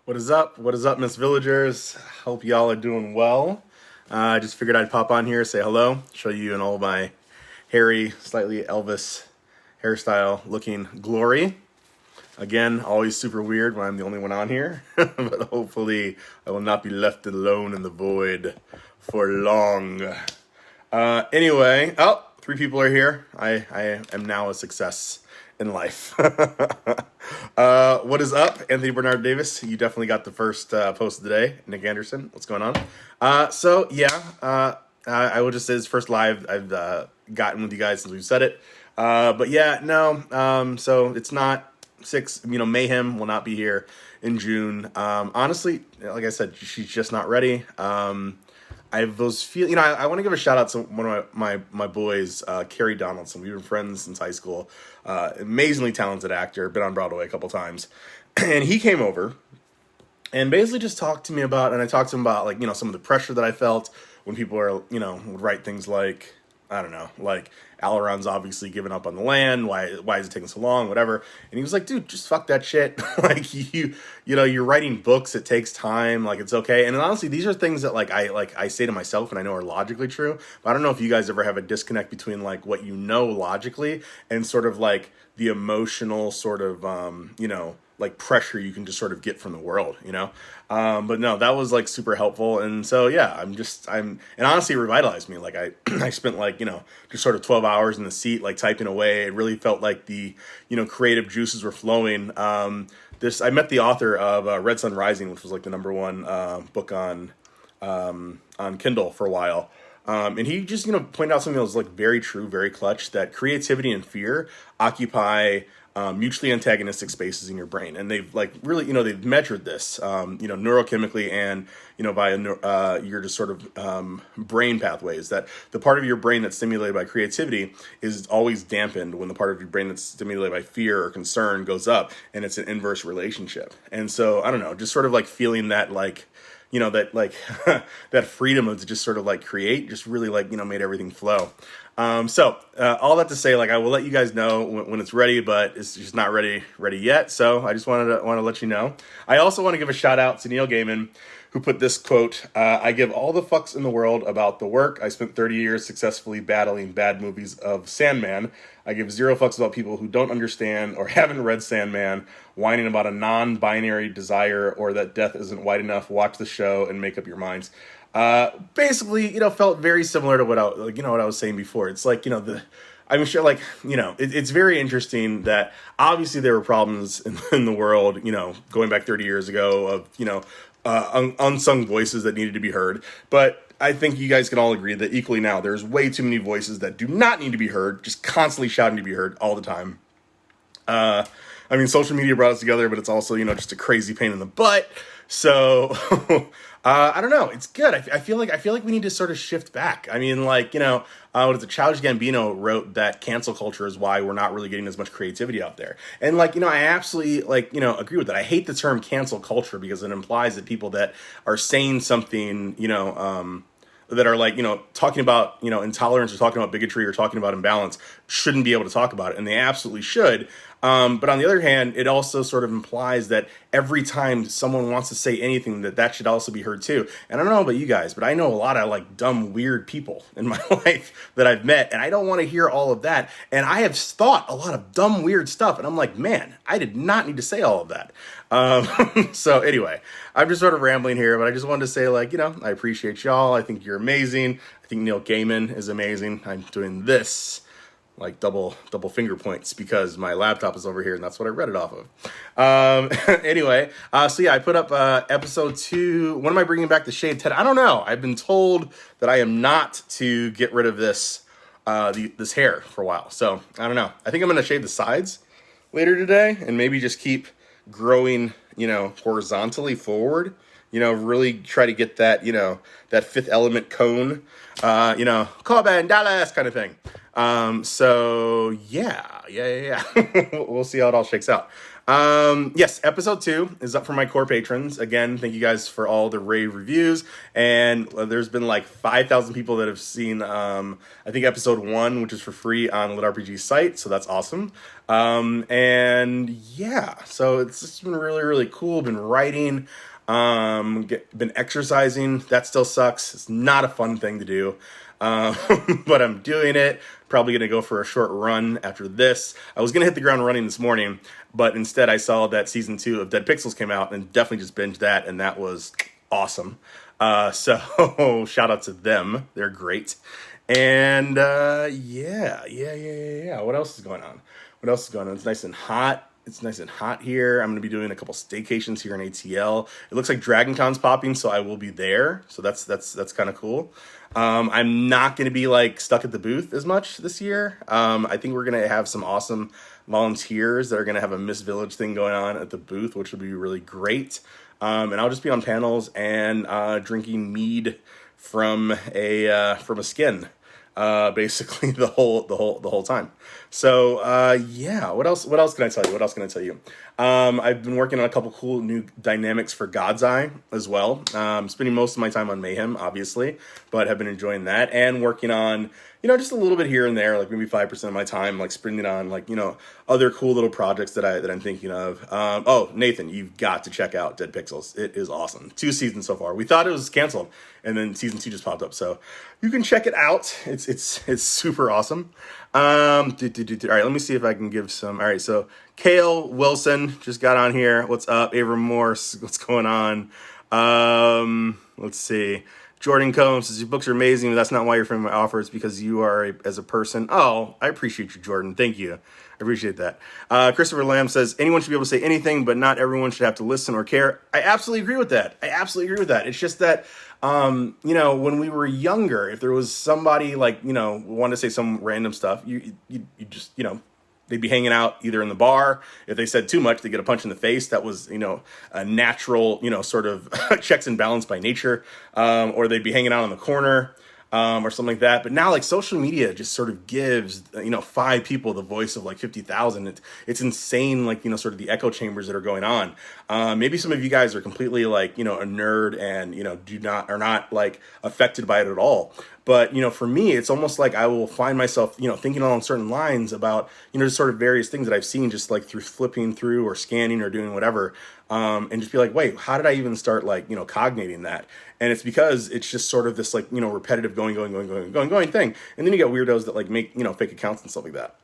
What is up? What is up, Miss Villagers? Hope y'all are doing well. I just figured I'd pop on here, say hello, show you in all my hairy, slightly Elvis hairstyle looking glory. Again, always super weird when I'm the only one on here, but hopefully I will not be left alone in the void for long. Anyway, three people are here. I am now a success in life. What is up, Anthony Bernard Davis? You definitely got the first post of the day. Nick Anderson, what's going on? I will just say this first live I've gotten with you guys since we've said it. So it's not Mayhem will not be here in June. Honestly, like I said, she's just not ready. I have those feel, I want to give a shout out to one of my boys, Carrie Donaldson. We've been friends since high school. Amazingly talented actor, been on Broadway a couple times. And he came over and basically just talked to me about, and I talked to him about some of the pressure that I felt when people are, would write things like, I don't know, like Aileron's obviously given up on the land. Why is it taking so long? Whatever. And he was like, dude, just fuck that shit. You're writing books. It takes time. Like, it's okay. And honestly, these are things that I say to myself and I know are logically true, but I don't know if you guys ever have a disconnect between like what you know logically and sort of like the emotional sort of, like pressure you can just sort of get from the world, but no, that was like super helpful. And so, yeah, and honestly, it revitalized me. Like I spent just sort of 12 hours in the seat, like typing away. It really felt like the, creative juices were flowing. I met the author of Red Sun Rising, which was like the number one book on Kindle for a while. And he just, pointed out something that was like very true, very clutch, that creativity and fear occupy mutually antagonistic spaces in your brain. And they've like really, they've measured this, neurochemically and, by your just sort of brain pathways, that the part of your brain that's stimulated by creativity is always dampened when the part of your brain that's stimulated by fear or concern goes up, and it's an inverse relationship. And so, I don't know, just sort of like feeling that like, that freedom of to just sort of like create just really like, made everything flow. All that to say, like, I will let you guys know when it's ready, but it's just not ready yet. So I just want to let you know. I also want to give a shout out to Neil Gaiman, who put this quote, I give all the fucks in the world about the work. I spent 30 years successfully battling bad movies of Sandman. I give zero fucks about people who don't understand or haven't read Sandman, whining about a non-binary desire or that death isn't wide enough. Watch the show and make up your minds. Basically, felt very similar to what I was saying before. It's like, I'm sure, like, it's very interesting that obviously there were problems in the world, going back 30 years ago of, unsung voices that needed to be heard. But I think you guys can all agree that equally now, there's way too many voices that do not need to be heard, just constantly shouting to be heard all the time. Social media brought us together, but it's also, just a crazy pain in the butt. So, I don't know. It's good. I feel like we need to sort of shift back. What is it? Childish Gambino wrote that cancel culture is why we're not really getting as much creativity out there. And I absolutely agree with that. I hate the term cancel culture because it implies that people that are saying something, that are talking about, intolerance or talking about bigotry or talking about imbalance shouldn't be able to talk about it. And they absolutely should. But on the other hand, it also sort of implies that every time someone wants to say anything, that should also be heard too. And I don't know about you guys, but I know a lot of dumb, weird people in my life that I've met, and I don't want to hear all of that. And I have thought a lot of dumb, weird stuff. And I'm like, man, I did not need to say all of that. So anyway, I'm just sort of rambling here, but I just wanted to say I appreciate y'all. I think you're amazing. I think Neil Gaiman is amazing. I'm doing this like double finger points because my laptop is over here and that's what I read it off of. Anyway, I put up episode 2. When am I bringing back the shaved head? I don't know. I've been told that I am not to get rid of this this hair for a while. So I don't know. I think I'm going to shave the sides later today and maybe just keep growing, horizontally forward. Really try to get that, that Fifth Element cone, Corbin, Dallas kind of thing. Yeah. We'll see how it all shakes out. Yes, episode 2 is up for my core patrons. Again, thank you guys for all the rave reviews. And there's been like 5,000 people that have seen, I think episode 1, which is for free on LitRPG's site. So that's awesome. And yeah, so it's just been really, really cool. Been writing, been exercising. That still sucks. It's not a fun thing to do. But I'm doing it. Probably going to go for a short run after this. I was going to hit the ground running this morning, but instead I saw that season 2 of Dead Pixels came out and definitely just binged that, and that was awesome. So shout out to them. They're great. And yeah. What else is going on? It's nice and hot. It's nice and hot here. I'm going to be doing a couple staycations here in ATL. It looks like Dragon Con's popping, so I will be there. So that's kind of cool. I'm not going to be like stuck at the booth as much this year. I think we're going to have some awesome volunteers that are going to have a Miss Village thing going on at the booth, which will be really great. And I'll just be on panels and drinking mead from a skin. Basically the whole time. So, yeah, what else can I tell you? I've been working on a couple cool new dynamics for God's Eye as well. Spending most of my time on Mayhem, obviously, but have been enjoying that and working on, just a little bit here and there, like maybe 5% of my time, like spending on like, other cool little projects that I'm thinking of. Oh, Nathan, you've got to check out Dead Pixels. It is awesome. 2 seasons so far. We thought it was canceled, and then season 2 just popped up. So you can check it out. It's super awesome. All right, let me see if I can give some. All right, so Kale Wilson just got on here. What's up? Avram Morse, what's going on? Let's see. Jordan Combs says, your books are amazing, but that's not why you're framing my offer. It's because you are as a person. Oh, I appreciate you, Jordan. Thank you. I appreciate that. Christopher Lamb says, anyone should be able to say anything, but not everyone should have to listen or care. I absolutely agree with that. It's just that, when we were younger, if there was somebody like, wanted to say some random stuff, you just, they'd be hanging out either in the bar. If they said too much, they get a punch in the face. That was, a natural, sort of checks and balance by nature. Or they'd be hanging out on the corner, or something like that. But now, like, social media just sort of gives, 5 people the voice of like 50,000. It's insane, like, sort of the echo chambers that are going on. Maybe some of you guys are completely like, a nerd and, are not like affected by it at all. But, for me, it's almost like I will find myself, thinking along certain lines about, just sort of various things that I've seen just like through flipping through or scanning or doing whatever. And just be like, wait, how did I even start like, cognating that? And it's because it's just sort of this like, repetitive going thing. And then you get weirdos that like make, fake accounts and stuff like that.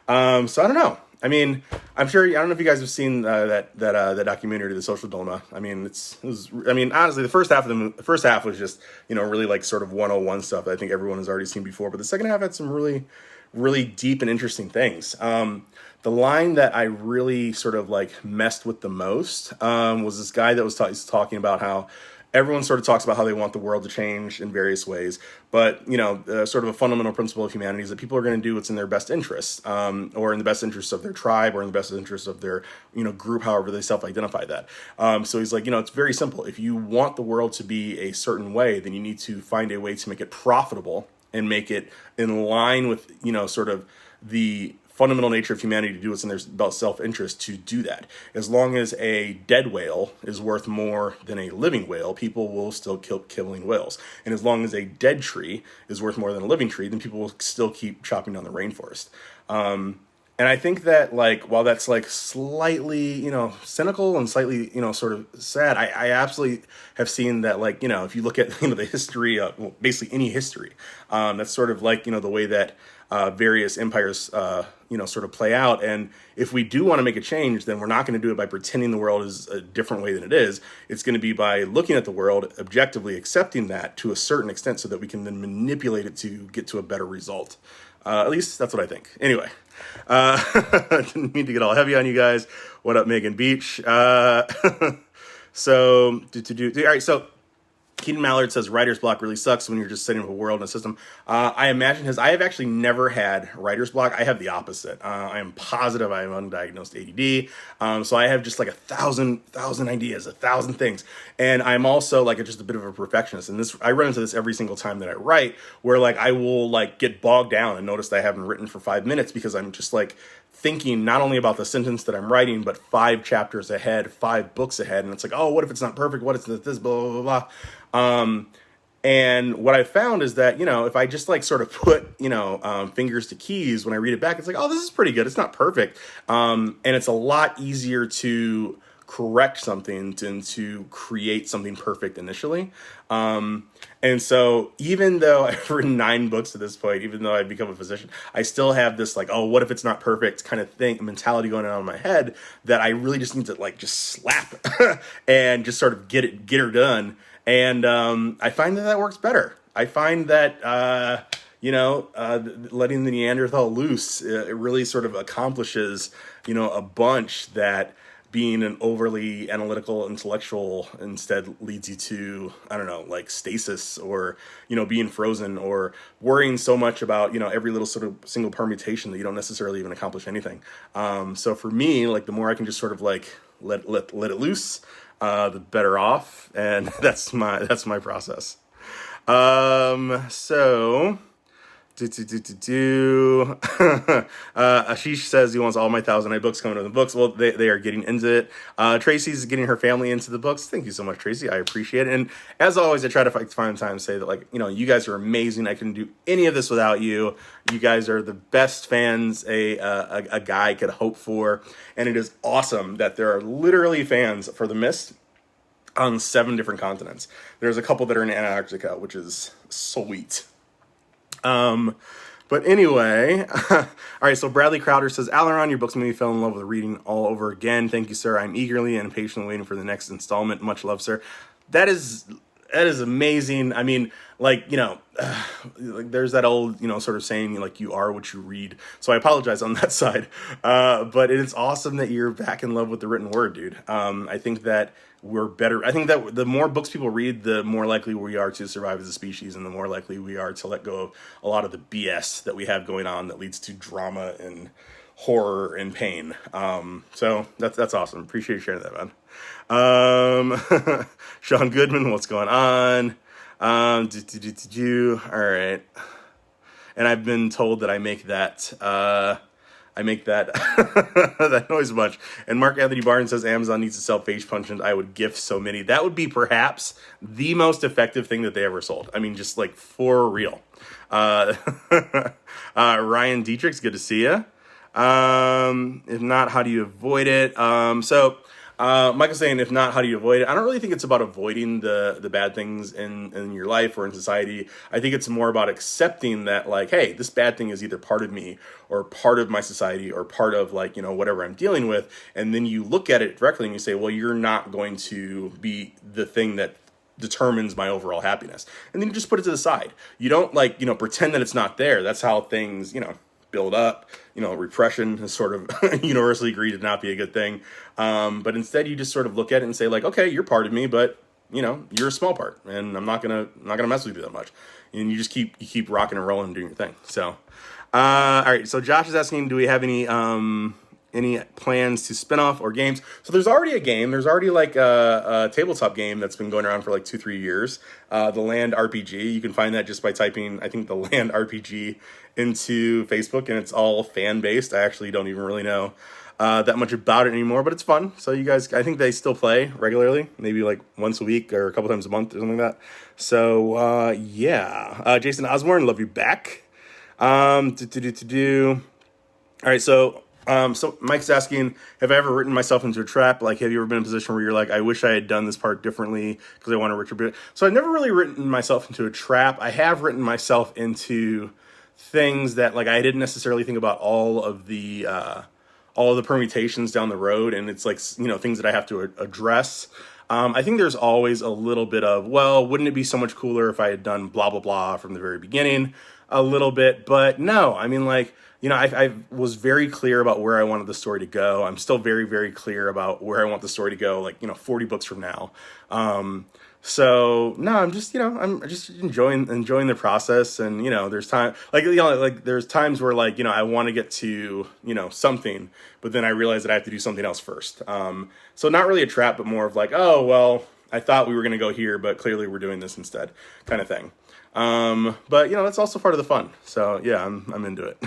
So I don't know. I mean, I'm sure, I don't know if you guys have seen that documentary, The Social Dilemma. I mean, honestly, the first half was just, really like sort of 101 stuff that I think everyone has already seen before. But the second half had some really, really deep and interesting things. The line that I really sort of like messed with the most was this guy that was talking about how everyone sort of talks about how they want the world to change in various ways, but sort of a fundamental principle of humanity is that people are going to do what's in their best interest, or in the best interest of their tribe, or in the best interest of their group, however they self-identify that. So he's like, it's very simple. If you want the world to be a certain way, then you need to find a way to make it profitable and make it in line with sort of the fundamental nature of humanity to do what's in their self-interest to do that. As long as a dead whale is worth more than a living whale, people will still keep killing whales. And as long as a dead tree is worth more than a living tree, then people will still keep chopping down the rainforest. And I think that, like, while that's like slightly, cynical and slightly, sort of sad, I absolutely have seen that, like, if you look at, the history of basically any history, that's sort of like, the way that various empires, sort of play out. And if we do want to make a change, then we're not going to do it by pretending the world is a different way than it is. It's going to be by looking at the world objectively, accepting that to a certain extent so that we can then manipulate it to get to a better result. At least that's what I think. Anyway, didn't mean to get all heavy on you guys. What up, Megan Beach? All right, so Keaton Mallard says writer's block really sucks when you're just setting up a world and a system. I imagine I have actually never had writer's block. I have the opposite. I am positive I have undiagnosed ADD. So I have just like 1,000 ideas, 1,000 things. And I'm also like just a bit of a perfectionist. And I run into this every single time that I write, where like I will like get bogged down and notice that I haven't written for 5 minutes because I'm just like thinking not only about the sentence that I'm writing, but 5 chapters ahead, 5 books ahead. And it's like, oh, what if it's not perfect? What if this, blah, blah, blah, blah. And what I found is that, if I just like sort of put, fingers to keys when I read it back, it's like, oh, this is pretty good. It's not perfect. And it's a lot easier to correct something than to create something perfect initially. And so even though I've written 9 books at this point, even though I've become a physician, I still have this like, oh, what if it's not perfect kind of mentality going on in my head that I really just need to like just slap and just sort of get her done. And I find that works better. I find that, letting the Neanderthal loose, it really sort of accomplishes, a bunch that being an overly analytical intellectual instead leads you to, I don't know, like stasis or, being frozen or worrying so much about, every little sort of single permutation that you don't necessarily even accomplish anything. So for me, like the more I can just sort of like let it loose, the better off. And that's my process. So Ashish says he wants all my 1,008 books coming to the books. Well, they are getting into it. Tracy's getting her family into the books. Thank you so much, Tracy. I appreciate it. And as always, I try to find time to say that, like, you guys are amazing. I couldn't do any of this without you. You guys are the best fans a guy could hope for. And it is awesome that there are literally fans for The Mist on 7 different continents. There's a couple that are in Antarctica, which is sweet. But anyway, all right, so Bradley Crowder says, Alaron, your books made me fall in love with reading all over again. Thank you, sir. I'm eagerly and patiently waiting for the next installment. Much love, sir. That is amazing. I mean, like, like there's that old, sort of saying, like, you are what you read. So I apologize on that side. But it is awesome that you're back in love with the written word, dude. I think that we're better. I think that the more books people read, the more likely we are to survive as a species, and the more likely we are to let go of a lot of the BS that we have going on that leads to drama and horror and pain. So that's awesome. Appreciate you sharing that, man. Sean Goodman, what's going on? All right. And I've been told that I make that that noise a bunch. And Mark Anthony Barnes says Amazon needs to sell Face Punchant. I would gift so many. That would be perhaps the most effective thing that they ever sold. I mean, just like for real. Ryan Dietrich's good to see you. If not, how do you avoid it? Michael's saying, if not, how do you avoid it? I don't really think it's about avoiding the bad things in your life or in society. I think it's more about accepting that, like, hey, this bad thing is either part of me or part of my society or part of, like, whatever I'm dealing with. And then you look at it directly and you say, well, you're not going to be the thing that determines my overall happiness. And then you just put it to the side. You don't, like, pretend that it's not there. That's how things, build up. Repression is sort of universally agreed to not be a good thing. But instead you just sort of look at it and say, like, okay, you're part of me, but you're a small part, and I'm not gonna mess with you that much. And you just keep rocking and rolling and doing your thing. So, all right. So Josh is asking, do we have any plans to spin off or games? So there's already a game. There's already like a tabletop game that's been going around for like 2-3 years. The Land RPG. You can find that just by typing, I think, the Land RPG into Facebook, and it's all fan based. I actually don't even really know that much about it anymore, but it's fun. So you guys, I think they still play regularly, maybe like once a week or a couple times a month or something like that. So yeah, Jason Osborne, love you back. All right, so Mike's asking, have I ever written myself into a trap? Like, have you ever been in a position where you're like, I wish I had done this part differently because I want to retribute? So I've never really written myself into a trap. I have written myself into things that, like, I didn't necessarily think about all of the permutations down the road, and it's like, things that I have to address. I think there's always a little bit of, well, wouldn't it be so much cooler if I had done blah, blah, blah from the very beginning a little bit, but no, I mean, like, I was very clear about where I wanted the story to go. I'm still very, very clear about where I want the story to go, like, 40 books from now. So no, I'm just enjoying the process. And, there's time, there's times where, like, I want to get to, something, but then I realize that I have to do something else first. So not really a trap, but more of like, oh, well, I thought we were going to go here, but clearly we're doing this instead, kind of thing. But that's also part of the fun. So yeah, I'm into it.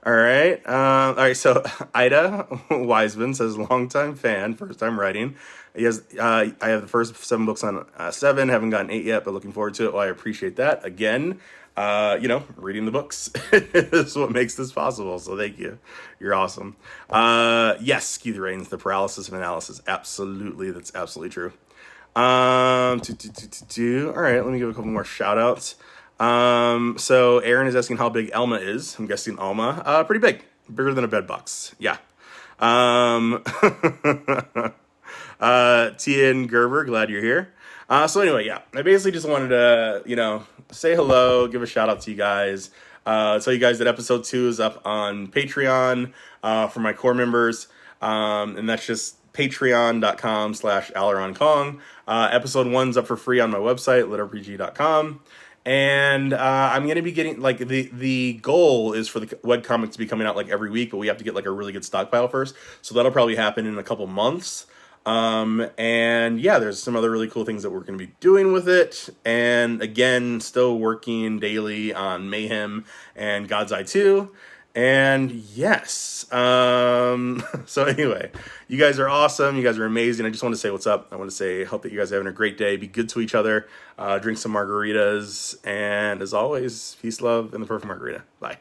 All right. All right. So Ida Wiseman says, longtime fan, first time writing. He has. I have the first 7 books on 7. Haven't gotten 8 yet, but looking forward to it. Well, I appreciate that. Again, reading the books is what makes this possible. So thank you. You're awesome. Yes, Keith Rains, the paralysis of analysis. Absolutely, that's absolutely true. All right, let me give a couple more shout outs. So Aaron is asking how big Elma is. I'm guessing Alma. Pretty big. Bigger than a bed box. Yeah. Tian Gerber, glad you're here. So anyway, yeah, I basically just wanted to, say hello, give a shout out to you guys. Tell you guys that episode 2 is up on Patreon, for my core members. And that's just patreon.com/AleronKong. Episode 1's up for free on my website, litrpg.com. And I'm going to be getting, like, the goal is for the webcomic to be coming out, like, every week, but we have to get, like, a really good stockpile first. So that'll probably happen in a couple months. And yeah, there's some other really cool things that we're going to be doing with it. And again, still working daily on Mayhem and God's Eye 2. And yes, so anyway, you guys are awesome. You guys are amazing. I just want to say what's up. I want to say, hope that you guys are having a great day. Be good to each other. Drink some margaritas. And as always, peace, love, and the perfect margarita. Bye.